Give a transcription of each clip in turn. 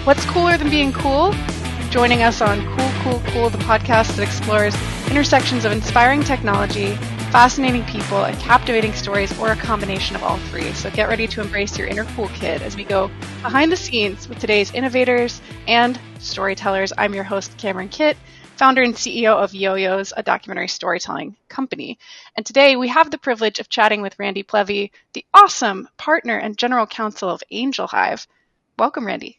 What's cooler than being cool? Joining us on Cool, the podcast that explores intersections of inspiring technology, fascinating people, and captivating stories, or a combination of all three. So get ready to embrace your inner cool kid as we go behind the scenes with today's innovators and storytellers. I'm your host, Cameron Kitt, founder and CEO of Yo-Yo's, a documentary storytelling company. And today we have the privilege of chatting with Randi Plevy, the awesome partner and general counsel of Angel Hive. Welcome, Randi.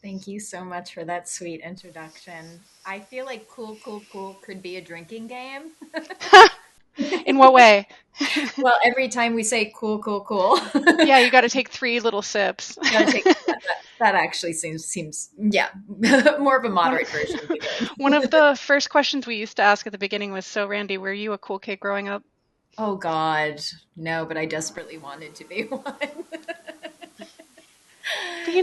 Thank you so much for that sweet introduction. I feel like cool could be a drinking game. In what way? Well, every time we say cool. Yeah, you got to take 3 little sips. That actually seems more of a moderate version of the game. One of the first questions we used to ask at the beginning was, so Randi, were you a cool kid growing up? Oh God, no, but I desperately wanted to be one. But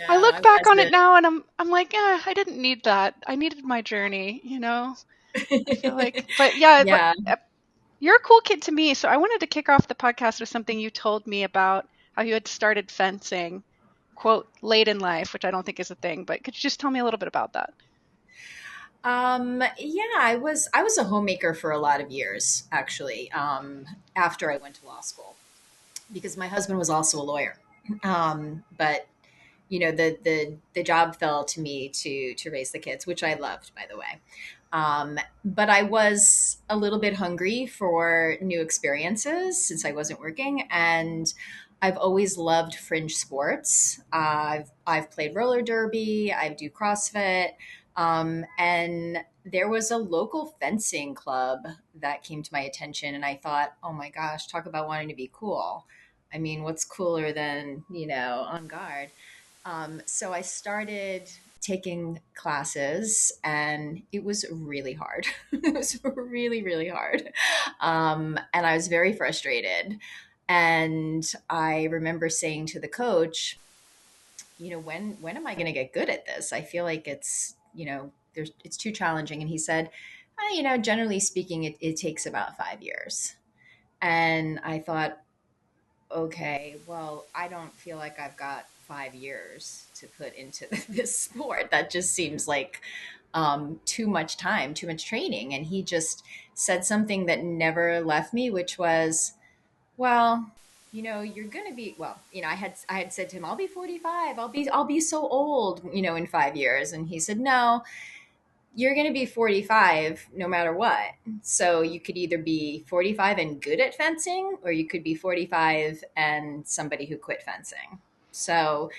I look back on it now and I'm like, I didn't need that. I needed my journey, I feel like, but Yeah. You're a cool kid to me. So I wanted to kick off the podcast with something you told me about how you had started fencing, quote, late in life, which I don't think is a thing, but could you just tell me a little bit about that? I was a homemaker for a lot of years, actually, after I went to law school, because my husband was also a lawyer. But the job fell to me to raise the kids, which I loved, by the way. But I was a little bit hungry for new experiences since I wasn't working, and I've always loved fringe sports. I've played roller derby, I do CrossFit, and there was a local fencing club that came to my attention, and I thought, oh my gosh, talk about wanting to be cool. I mean, what's cooler than on guard? So I started taking classes, and it was really hard. It was really, really hard. And I was very frustrated. And I remember saying to the coach, when am I going to get good at this? I feel like it's too challenging. And he said, generally speaking, it takes about 5 years. And I thought, okay, well, I don't feel like I've got 5 years to put into this sport. That just seems like too much time, too much training. And he just said something that never left me, which was, well, you're gonna be well. I had said to him, I'll be 45. I'll be so old, in 5 years. And he said, no, you're going to be 45 no matter what. So you could either be 45 and good at fencing, or you could be 45 and somebody who quit fencing. So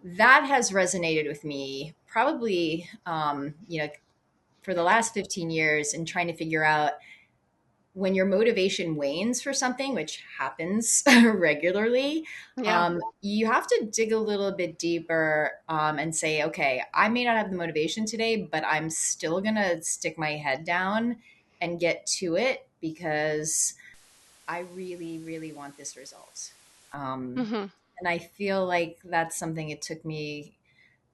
that has resonated with me probably, for the last 15 years, in trying to figure out when your motivation wanes for something, which happens regularly, Yeah. you have to dig a little bit deeper, and say, okay, I may not have the motivation today, but I'm still going to stick my head down and get to it because I really, really want this result. Mm-hmm. And I feel like that's something it took me,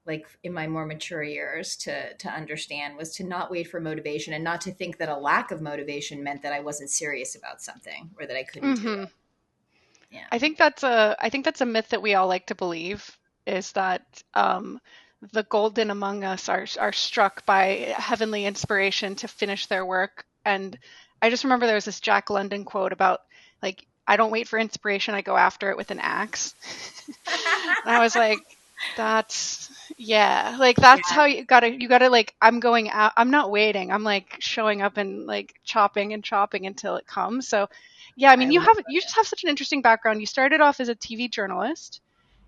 like in my more mature years, to understand, was to not wait for motivation, and not to think that a lack of motivation meant that I wasn't serious about something or that I couldn't do Mm-hmm. it. Yeah. I think that's a myth that we all like to believe, is that the golden among us are struck by heavenly inspiration to finish their work. And I just remember there was this Jack London quote about, like, I don't wait for inspiration, I go after it with an axe. And I was like, that's that's Yeah. how you gotta like, I'm going out, I'm not waiting, I'm like showing up and like chopping and chopping until it comes. So yeah, I mean, I you just have such an interesting background. You started off as a TV journalist.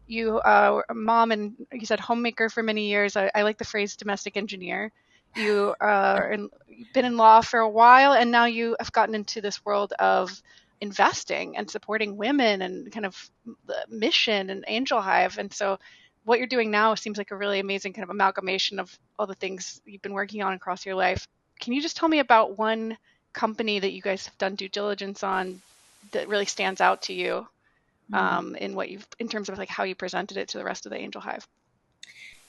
You were a mom, and you said homemaker for many years. I like the phrase domestic engineer. You've been in law for a while, and now you have gotten into this world of investing and supporting women and kind of the mission and Angel Hive. And so what you're doing now seems like a really amazing kind of amalgamation of all the things you've been working on across your life. Can you just tell me about one company that you guys have done due diligence on that really stands out to you, Mhm. in terms of like how you presented it to the rest of the Angel Hive?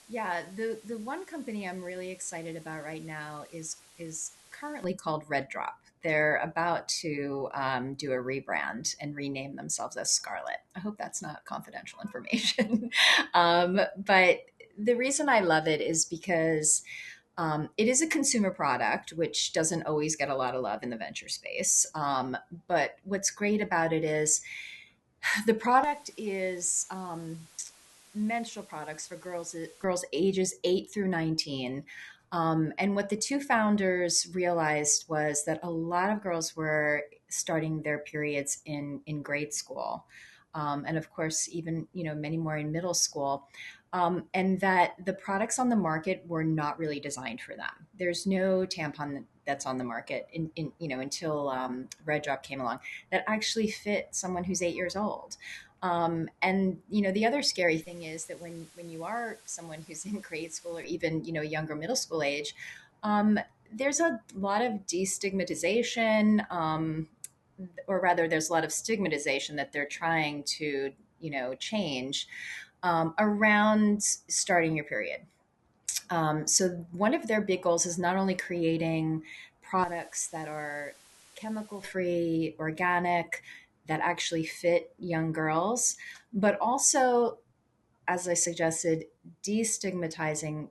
Yeah, the one company I'm really excited about right now is currently called RedDrop. They're about to do a rebrand and rename themselves as Scarlet. I hope that's not confidential information. But the reason I love it is because it is a consumer product, which doesn't always get a lot of love in the venture space. But what's great about it is the product is menstrual products for girls ages 8 through 19. And what the two founders realized was that a lot of girls were starting their periods in grade school. And of course, even, many more in middle school. And that the products on the market were not really designed for them. There's no tampon that's on the market until RedDrop came along that actually fit someone who's 8 years old. And the other scary thing is that when you are someone who's in grade school or even younger middle school age, there's a lot of destigmatization, or rather, there's a lot of stigmatization that they're trying to change around starting your period. So one of their big goals is not only creating products that are chemical free, organic, that actually fit young girls, but also, as I suggested, destigmatizing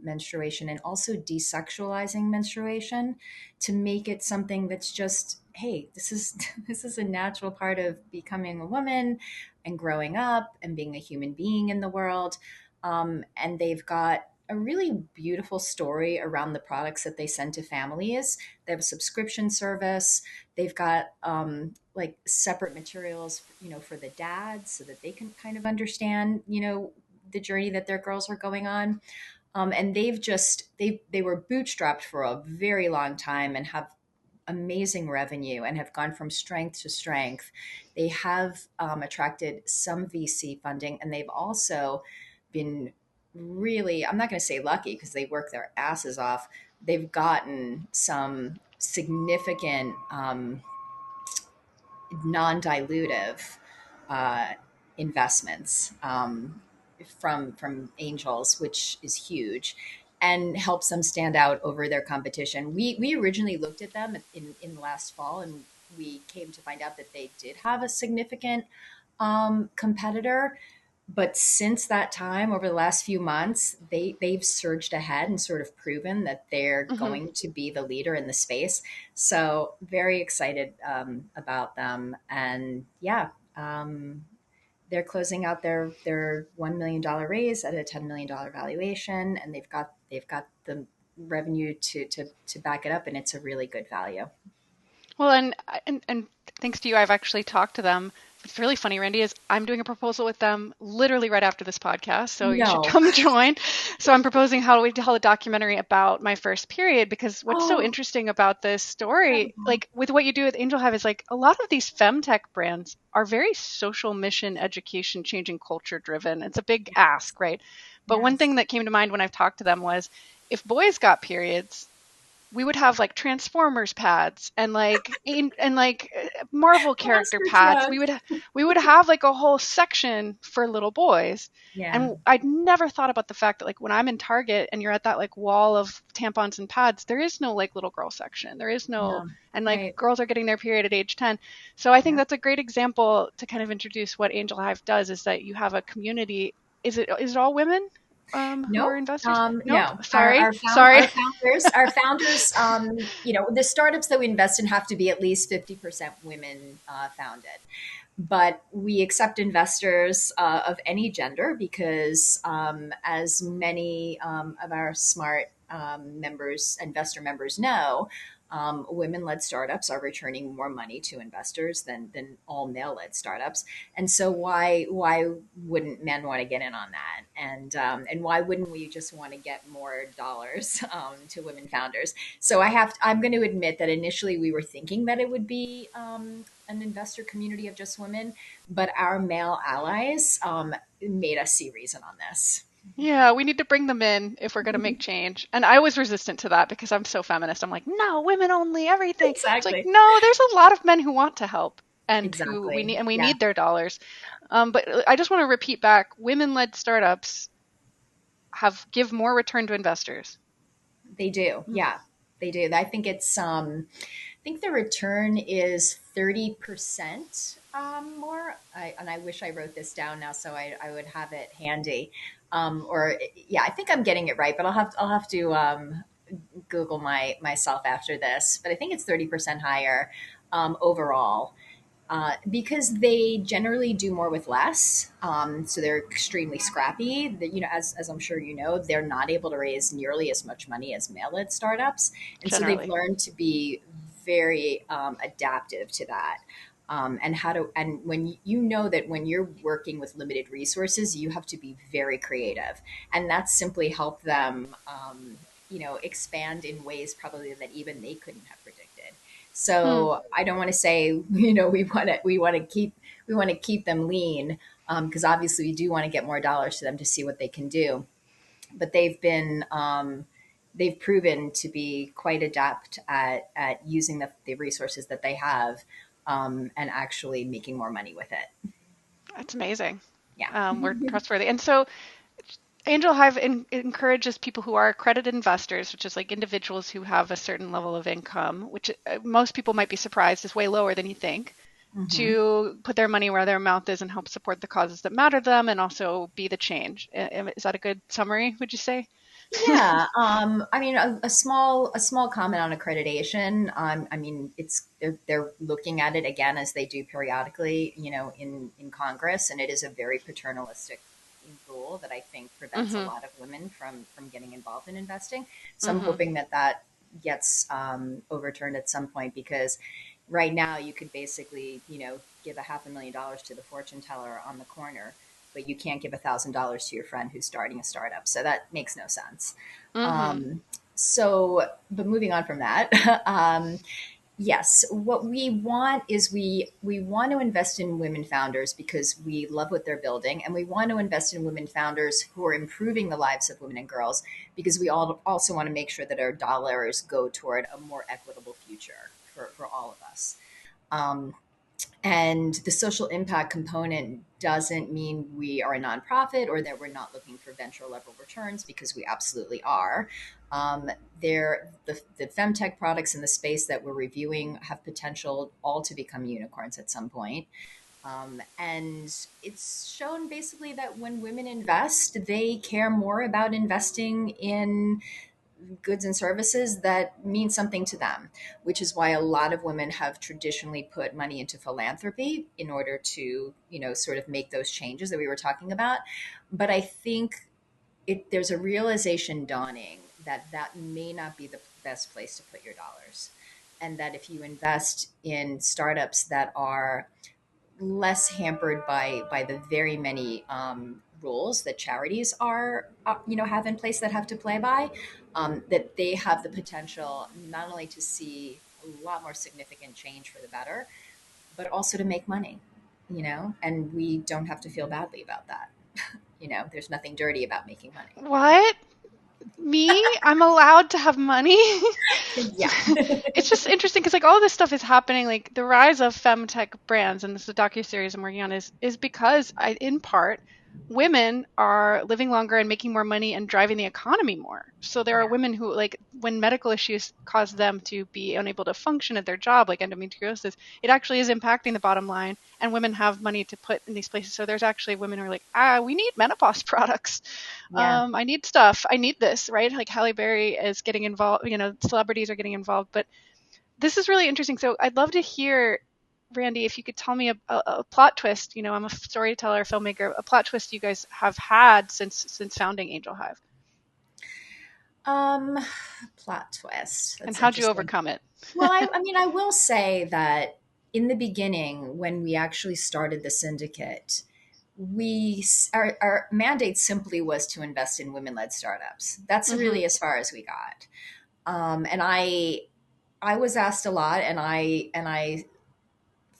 menstruation and also desexualizing menstruation to make it something that's just, hey, this is this is a natural part of becoming a woman and growing up and being a human being in the world. And they've got a really beautiful story around the products that they send to families. They have a subscription service. They've got like separate materials, for the dads so that they can kind of understand, the journey that their girls are going on. And they were bootstrapped for a very long time and have amazing revenue and have gone from strength to strength. They have attracted some VC funding, and they've also been really, I'm not going to say lucky because they work their asses off. They've gotten some significant non-dilutive uh, investments from angels, which is huge, and helps them stand out over their competition. We originally looked at them in the last fall, and we came to find out that they did have a significant competitor. But since that time, over the last few months, they've surged ahead and sort of proven that they're Hmm. going to be the leader in the space. So very excited about them, and yeah, they're closing out their $1 million raise at a $10 million valuation, and they've got the revenue to back it up, and it's a really good value. Well, and thanks to you, I've actually talked to them. What's really funny, Randy, is I'm doing a proposal with them literally right after this podcast, so you should No. come join. So I'm proposing how do we tell a documentary about my first period, because what's so Oh, interesting about this story, incredible. like with what you do with Angel Hive, is like a lot of these femtech brands are very social mission, education, changing culture driven. It's a big Yes. ask, right? But one Yes. thing that came to mind when I've talked to them was if boys got periods, we would have like Transformers pads and Marvel character Monster pads. truck. We would have like a whole section for little boys. Yeah. And I'd never thought about the fact that like when I'm in Target and you're at that like wall of tampons and pads, there is no like little girl section. There is no, No. and like Right. girls are getting their period at age 10. So I think Yeah. that's a great example to kind of introduce what Angel Hive does, is that you have a community. Is it all women who are Nope. investors? Nope. No. Sorry. Sorry. Our founders, the startups that we invest in have to be at least 50% women founded. But we accept investors of any gender because, as many of our smart investor members know, women-led startups are returning more money to investors than all male-led startups. And so why wouldn't men want to get in on that? And why wouldn't we just want to get more dollars to women founders? So I'm going to admit that initially we were thinking that it would be an investor community of just women, but our male allies made us see reason on this. Yeah, we need to bring them in if we're going to make change. And I was resistant to that because I'm so feminist. I'm like, no, women only, everything. It's like, Exactly. no, there's a lot of men who want to help and who we Exactly. need, and we Yeah, need their dollars. But I just want to repeat back: women-led startups have give more return to investors. they do. Mm. Yeah, they do. I think I think the return is 30% more. And I wish I wrote this down now so I would have it handy. Or yeah, I think I'm getting it right, but I'll have to Google myself after this. But I think it's 30% higher overall. Because they generally do more with less. So they're extremely scrappy. As I'm sure you know, they're not able to raise nearly as much money as male-led startups, and so they've Generally. learned to be very adaptive to that. And when you know that when you're working with limited resources, you have to be very creative, and that's simply helped them, expand in ways probably that even they couldn't have predicted. Hmm. So I don't want to say, we want to keep them lean, because obviously we do want to get more dollars to them to see what they can do. But they've proven to be quite adept at using the resources that they have, and actually making more money with it. That's amazing. Yeah. We're trustworthy. And so Angel Hive encourages people who are accredited investors, which is like individuals who have a certain level of income, which most people might be surprised is way lower than you think, Hmm. to put their money where their mouth is and help support the causes that matter to them and also be the change. Is that a good summary, would you say? Yeah, I mean, a small comment on accreditation. I mean, they're looking at it again as they do periodically, in Congress, and it is a very paternalistic rule that I think prevents a Mm-hmm. lot of women from getting involved in investing. So I'm Mm-hmm. hoping that gets overturned at some point, because right now you could basically, give $500,000 to the fortune teller on the corner, but you can't give $1,000 to your friend who's starting a startup. So that makes no sense. Mm-hmm. But moving on from that, yes, what we want is we want to invest in women founders because we love what they're building, and we want to invest in women founders who are improving the lives of women and girls because we all also want to make sure that our dollars go toward a more equitable future for all of us. Um, and the social impact component doesn't mean we are a nonprofit or that we're not looking for venture level returns, because we absolutely are. The Femtech products in the space that we're reviewing have potential all to become unicorns at some point. And it's shown basically that when women invest, they care more about investing in goods and services that mean something to them, which is why a lot of women have traditionally put money into philanthropy in order to, sort of make those changes that we were talking about. But I think there's a realization dawning that that may not be the best place to put your dollars. And that if you invest in startups that are less hampered by the very many rules that charities are have in place that have to play by, that they have the potential not only to see a lot more significant change for the better, but also to make money. And we don't have to feel badly about that. There's nothing dirty about making money. What? Me? I'm allowed to have money? Yeah. It's just interesting because like all this stuff is happening, like the rise of femtech brands, and this is a docu-series I'm working on, is because in part women are living longer and making more money and driving the economy more. So there are Yeah. women who, like, when medical issues cause them to be unable to function at their job, like endometriosis, it actually is impacting the bottom line, and women have money to put in these places. So there's actually women who are like, we need menopause products. Yeah. I need stuff. I need this, right? Like Halle Berry is getting involved, celebrities are getting involved. But this is really interesting. So I'd love to hear, Randy, if you could tell me a plot twist. I'm a storyteller, filmmaker, a plot twist you guys have had since founding Angel Hive. Um, Plot twist. And That's how'd you interesting. overcome it? Well, I mean, I will say that in the beginning, when we actually started the syndicate, our mandate simply was to invest in women-led startups. That's Mm-hmm. really as far as we got. And I was asked a lot, and I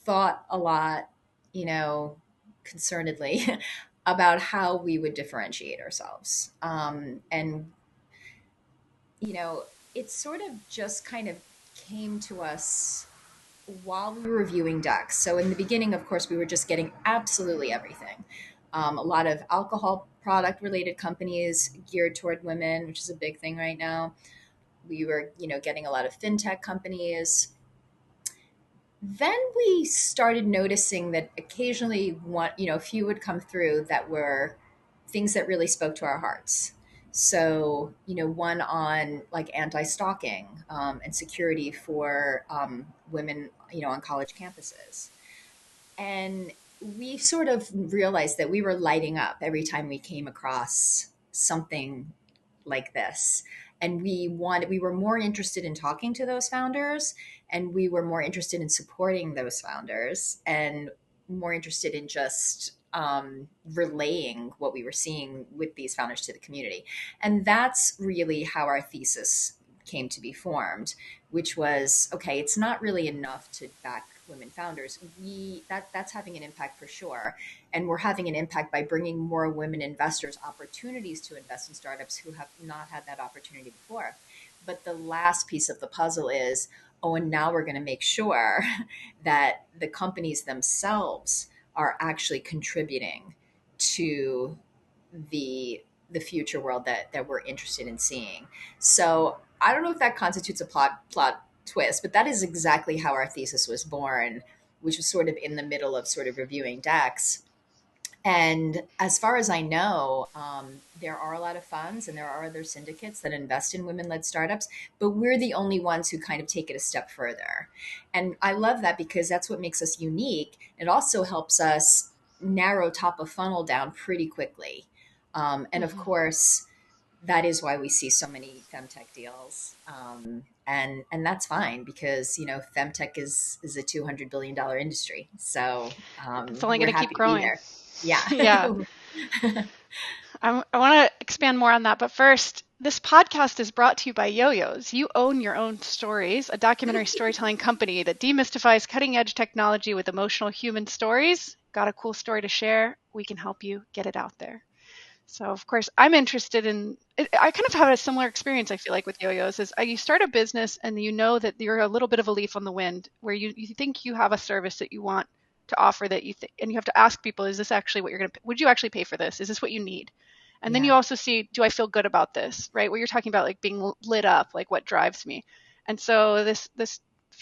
thought a lot, you know, concernedly about how we would differentiate ourselves. And it sort of just kind of came to us while we were reviewing decks. So in the beginning, of course, we were just getting absolutely everything. A lot of alcohol product related companies geared toward women, which is a big thing right now. We were, getting a lot of fintech companies. Then we started noticing that occasionally a few would come through that were things that really spoke to our hearts. So, one on like anti-stalking and security for women, on college campuses. And we sort of realized that we were lighting up every time we came across something like this. And we were more interested in talking to those founders, and we were more interested in supporting those founders, and more interested in just relaying what we were seeing with these founders to the community. And that's really how our thesis came to be formed, which was, okay, it's not really enough to back women founders. That's having an impact for sure, and we're having an impact by bringing more women investors opportunities to invest in startups who have not had that opportunity before. But the last piece of the puzzle is, oh, and now we're going to make sure that the companies themselves are actually contributing to the future world that we're interested in seeing. So I don't know if that constitutes a plot twist, but that is exactly how our thesis was born, which was sort of in the middle of sort of reviewing decks. And as far as I know, there are a lot of funds and there are other syndicates that invest in women-led startups, but we're the only ones who kind of take it a step further. And I love that because that's what makes us unique. It also helps us narrow top of funnel down pretty quickly. And of Mhm. course, that is why we see so many femtech deals, and that's fine because femtech is a $200 billion industry. So It's only going we're to keep happy to be growing. there. Yeah. Yeah. I want to expand more on that. But first, this podcast is brought to you by Yo-Yos. You own your own stories, a documentary storytelling company that demystifies cutting edge technology with emotional human stories. Got a cool story to share? We can help you get it out there. So, of course, I'm interested in. I kind of have a similar experience. I feel like with yo-yos is you start a business and you know that you're a little bit of a leaf on the wind, where you think you have a service that you want to offer that and you have to ask people, is this actually what you're going to? Would you actually pay for this? Is this what you need? And then Yeah. you also see, do I feel good about this? Right? What you're talking about, like being lit up, like what drives me. And so this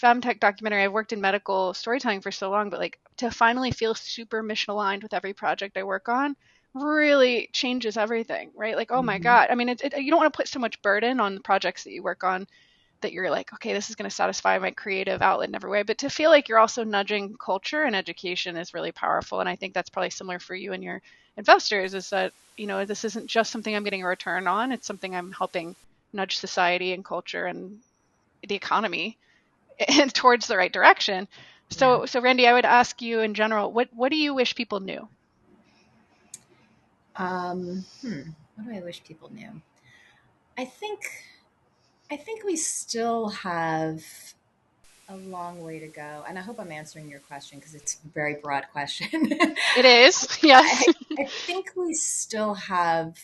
femtech documentary, I've worked in medical storytelling for so long, but like to finally feel super mission aligned with every project I work on really changes everything, right? Like, oh my Hmm. God. I mean, you don't want to put so much burden on the projects that you work on that you're like, okay, this is going to satisfy my creative outlet in every way. But to feel like you're also nudging culture and education is really powerful. And I think that's probably similar for you and your investors is that, this isn't just something I'm getting a return on. It's something I'm helping nudge society and culture and the economy and towards the right direction. Yeah. So Randy, I would ask you in general, what do you wish people knew? What do I wish people knew? I think I think we still have a long way to go, and I hope I'm answering your question because it's a very broad question. It is, yes. I think we still have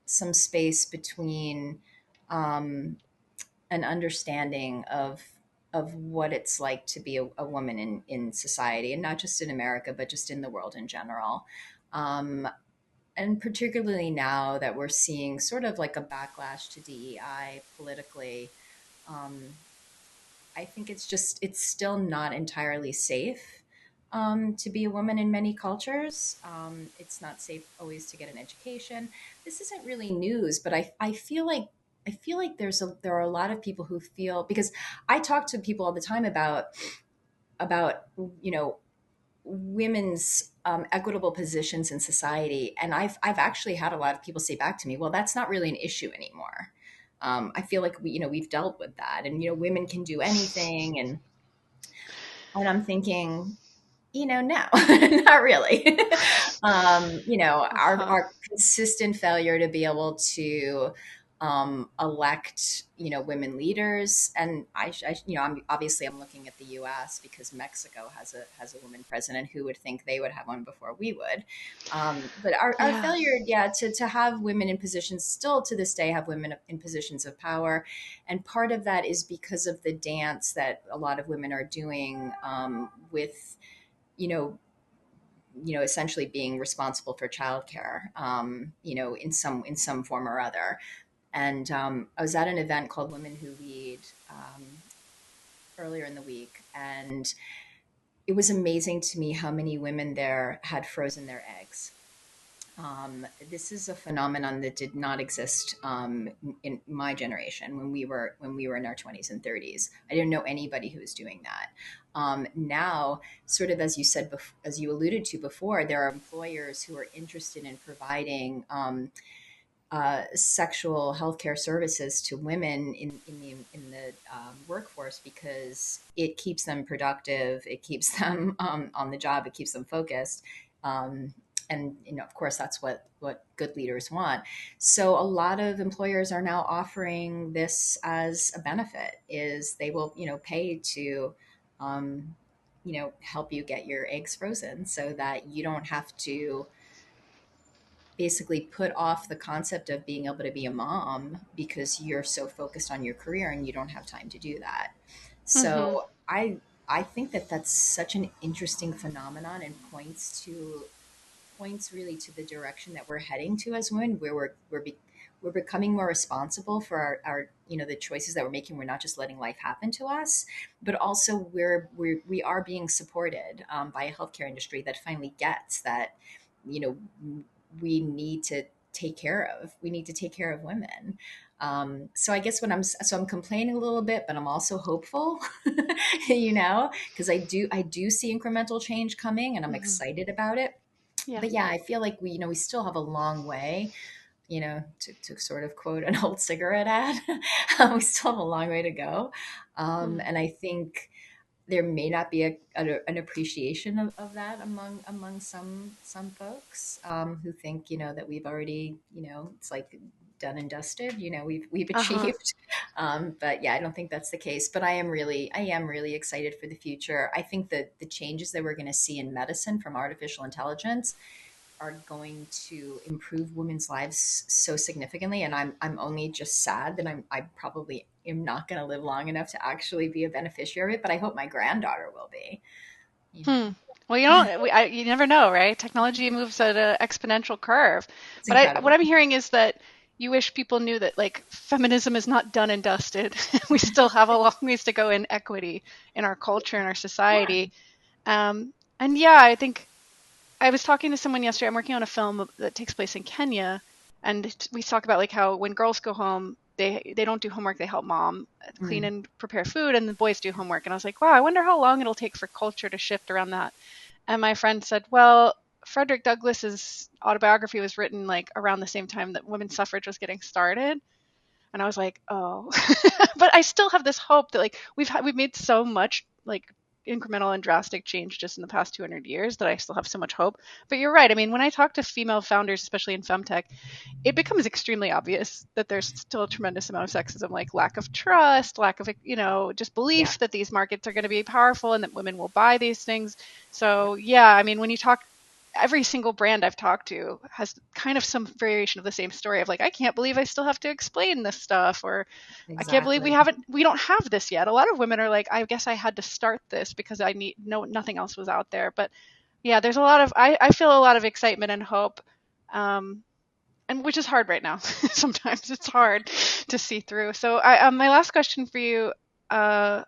some space between um, an understanding of what it's like to be a woman in society, and not just in America, but just in the world in general. Um, and particularly now that we're seeing sort of like a backlash to DEI politically, um, I think it's still not entirely safe to be a woman in many cultures. It's not safe always to get an education. This isn't really news, but I feel like there are a lot of people who feel, because I talk to people all the time about you know women's equitable positions in society, and I've actually had a lot of people say back to me, well, that's not really an issue anymore. I feel like we've dealt with that, and women can do anything, and I'm thinking, no, not really. Our Uh-huh. consistent failure to be able to elect, women leaders, and I'm looking at the U.S. because Mexico has a woman president. Who would think they would have one before we would? But our Yeah. failure, yeah, to have women in positions, still to this day have women in positions of power, and part of that is because of the dance that a lot of women are doing with you know essentially being responsible for childcare, in some form or other. And I was at an event called Women Who Lead earlier in the week, and it was amazing to me how many women there had frozen their eggs. This is a phenomenon that did not exist in my generation when we were in our 20s and 30s. I didn't know anybody who was doing that. Now, sort of as you said, as you alluded to before, there are employers who are interested in providing sexual healthcare services to women in the workforce because it keeps them productive, it keeps them on the job, it keeps them focused, um, and of course that's what good leaders want. So a lot of employers are now offering this as a benefit: is they will pay to help you get your eggs frozen so that you don't have to basically put off the concept of being able to be a mom because you're so focused on your career and you don't have time to do that. Mm-hmm. So I think that that's such an interesting phenomenon and points really to the direction that we're heading to as women, where we're becoming more responsible for our the choices that we're making. We're not just letting life happen to us, but also we are being supported by a healthcare industry that finally gets that you know we need to take care of women. So I guess I'm complaining a little bit, but I'm also hopeful, because I do see incremental change coming, and I'm Mm-hmm. excited about it. Yeah. But yeah, I feel like we still have a long way, to sort of quote an old cigarette ad. We still have a long way to go. Mm. And I think there may not be an appreciation of that among some folks who think that we've already it's like done and dusted, we've Uh-huh. achieved. But yeah, I don't think that's the case. But I am really excited for the future. I think that the changes that we're going to see in medicine from artificial intelligence are going to improve women's lives so significantly, and I'm only just sad that I probably am not going to live long enough to actually be a beneficiary of it, but I hope my granddaughter will be, you Hmm. know. Well, you never know, right? Technology moves at an exponential curve. It's But what incredible. I'm hearing is that you wish people knew that like feminism is not done and dusted. We still have a long ways to go in equity in our culture and our Yeah. society. And yeah, I think I was talking to someone yesterday. I'm working on a film that takes place in Kenya, and we talk about like how when girls go home, they don't do homework. They help mom clean Mm. and prepare food, and the boys do homework. And I was like, wow, I wonder how long it'll take for culture to shift around that. And my friend said, well, Frederick Douglass's autobiography was written like around the same time that women's suffrage was getting started. And I was like, oh, but I still have this hope that like we've made so much like incremental and drastic change just in the past 200 years that I still have so much hope. But you're right. I mean, when I talk to female founders, especially in femtech, it becomes extremely obvious that there's still a tremendous amount of sexism, like lack of trust, lack of, just Yeah. belief that these markets are going to be powerful and that women will buy these things. Yep. So, yeah, I mean, when you talk, every single brand I've talked to has kind of some variation of the same story of like, I can't believe I still have to explain this stuff, or I can't believe Exactly. we don't have this yet. A lot of women are like, I guess I had to start this because I need no nothing else was out there. But yeah, there's a lot of I feel a lot of excitement and hope. Um, and which is hard right now. Sometimes it's hard to see through. So, my last question for you, uh,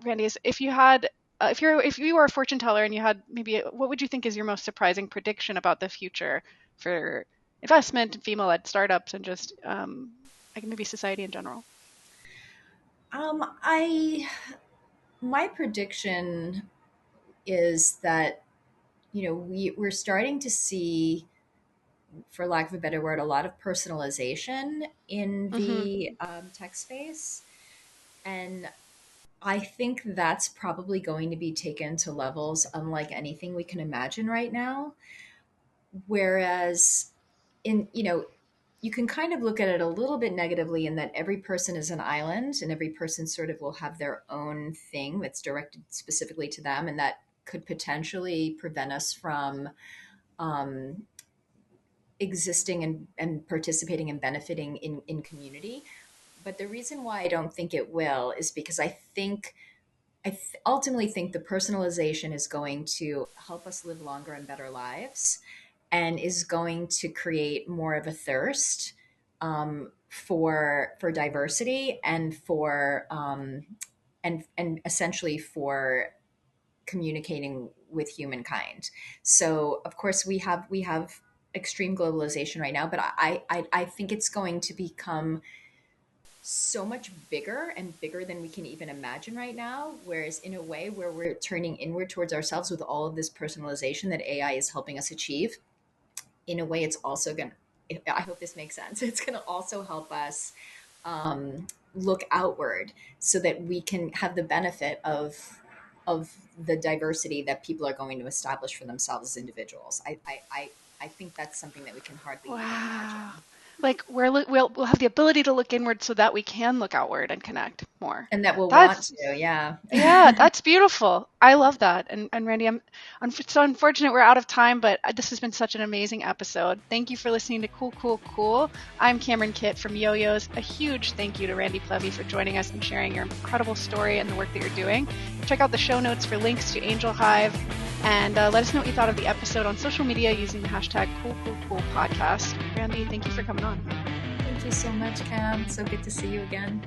Randy, is if you had, if you were a fortune teller and you had maybe, what would you think is your most surprising prediction about the future for investment and female-led startups and just, like maybe society in general? I My prediction is that we're starting to see, for lack of a better word, a lot of personalization in Mm-hmm. the tech space. And I think that's probably going to be taken to levels unlike anything we can imagine right now. Whereas, you can kind of look at it a little bit negatively in that every person is an island and every person sort of will have their own thing that's directed specifically to them. And that could potentially prevent us from um, existing and participating and benefiting in community. But the reason why I don't think it will is because ultimately think the personalization is going to help us live longer and better lives, and is going to create more of a thirst for diversity and and essentially for communicating with humankind. So of course we have extreme globalization right now, but I think it's going to become so much bigger and bigger than we can even imagine right now. Whereas in a way where we're turning inward towards ourselves with all of this personalization that AI is helping us achieve, in a way, it's also going to, I hope this makes sense. It's going to also help us look outward so that we can have the benefit of the diversity that people are going to establish for themselves as individuals. I think that's something that we can hardly even Wow. imagine. Like we'll have the ability to look inward so that we can look outward and connect more. And that we'll want That's to, yeah. Yeah, that's beautiful. I love that. And Randy, I'm so unfortunate we're out of time, but this has been such an amazing episode. Thank you for listening to Cool, Cool, Cool. I'm Cameron Kitt from Yo-Yo's. A huge thank you to Randi Plevy for joining us and sharing your incredible story and the work that you're doing. Check out the show notes for links to Angel Hive, and let us know what you thought of the episode on social media using the hashtag Cool, Cool, Cool podcast. Randi, thank you for coming on. Thank you so much, Cam. So good to see you again.